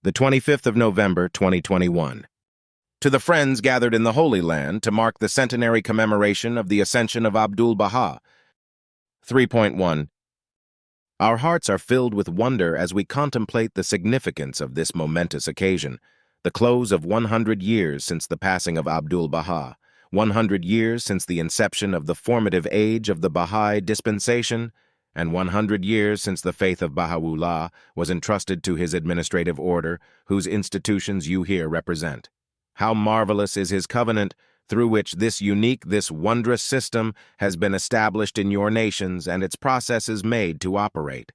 the 25th of November, 2021. To the friends gathered in the Holy Land to mark the centenary commemoration of the ascension of Abdul-Baha. 3.1. Our hearts are filled with wonder as we contemplate the significance of this momentous occasion, the close of 100 years since the passing of Abdul-Baha, 100 years since the inception of the formative age of the Baha'i dispensation, and 100 years since the faith of Baha'u'llah was entrusted to his administrative order, whose institutions you here represent. How marvelous is his covenant, through which this wondrous system has been established in your nations and its processes made to operate.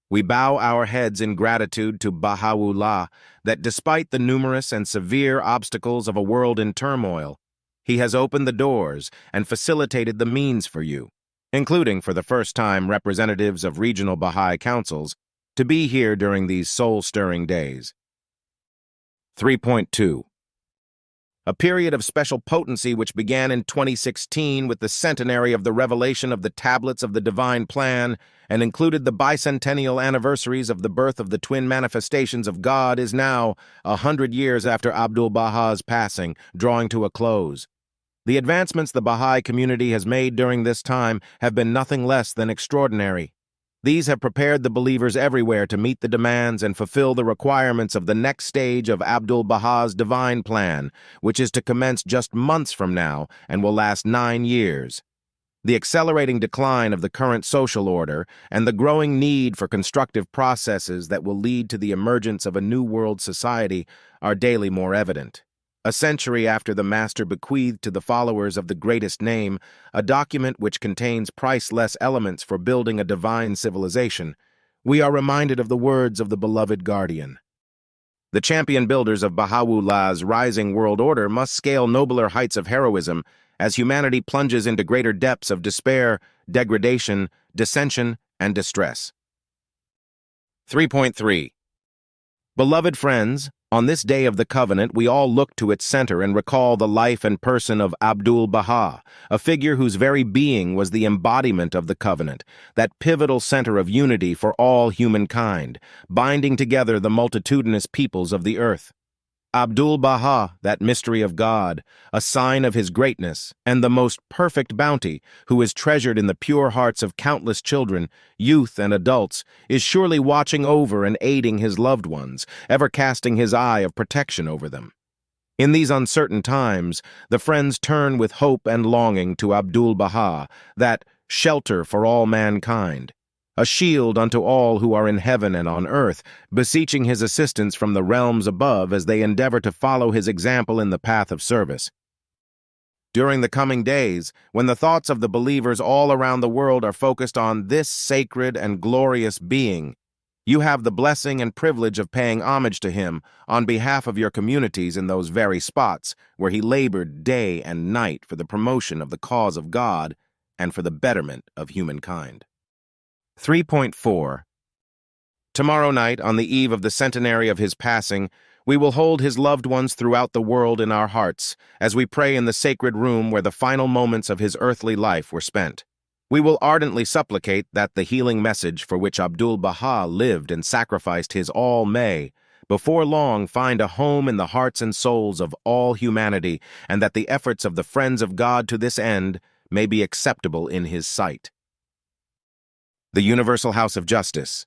We bow our heads in gratitude to Baha'u'llah that despite the numerous and severe obstacles of a world in turmoil, he has opened the doors and facilitated the means for you, including for the first time representatives of regional Baha'i councils, to be here during these soul-stirring days. 3.2. A period of special potency which began in 2016 with the centenary of the revelation of the tablets of the divine plan and included the bicentennial anniversaries of the birth of the twin manifestations of God is now, 100 years after Abdul-Baha's passing, drawing to a close. The advancements the Baha'i community has made during this time have been nothing less than extraordinary. These have prepared the believers everywhere to meet the demands and fulfill the requirements of the next stage of Abdul-Baha's divine plan, which is to commence just months from now and will last 9 years. The accelerating decline of the current social order and the growing need for constructive processes that will lead to the emergence of a new world society are daily more evident. A century after the Master bequeathed to the followers of the greatest name a document which contains priceless elements for building a divine civilization, we are reminded of the words of the beloved guardian. The champion builders of Baha'u'llah's rising world order must scale nobler heights of heroism as humanity plunges into greater depths of despair, degradation, dissension, and distress. 3.3. Beloved friends, on this day of the covenant, we all look to its center and recall the life and person of Abdul-Baha, a figure whose very being was the embodiment of the covenant, that pivotal center of unity for all humankind, binding together the multitudinous peoples of the earth. Abdul-Baha, that mystery of God, a sign of his greatness, and the most perfect bounty, who is treasured in the pure hearts of countless children, youth, and adults, is surely watching over and aiding his loved ones, ever casting his eye of protection over them. In these uncertain times, the friends turn with hope and longing to Abdul-Baha, that shelter for all mankind, a shield unto all who are in heaven and on earth, beseeching his assistance from the realms above as they endeavor to follow his example in the path of service. During the coming days, when the thoughts of the believers all around the world are focused on this sacred and glorious being, you have the blessing and privilege of paying homage to him on behalf of your communities in those very spots where he labored day and night for the promotion of the cause of God and for the betterment of humankind. 3.4. Tomorrow night, on the eve of the centenary of his passing, we will hold his loved ones throughout the world in our hearts as we pray in the sacred room where the final moments of his earthly life were spent. We will ardently supplicate that the healing message for which Abdul-Baha lived and sacrificed his all may, before long, find a home in the hearts and souls of all humanity, and that the efforts of the friends of God to this end may be acceptable in his sight. The Universal House of Justice,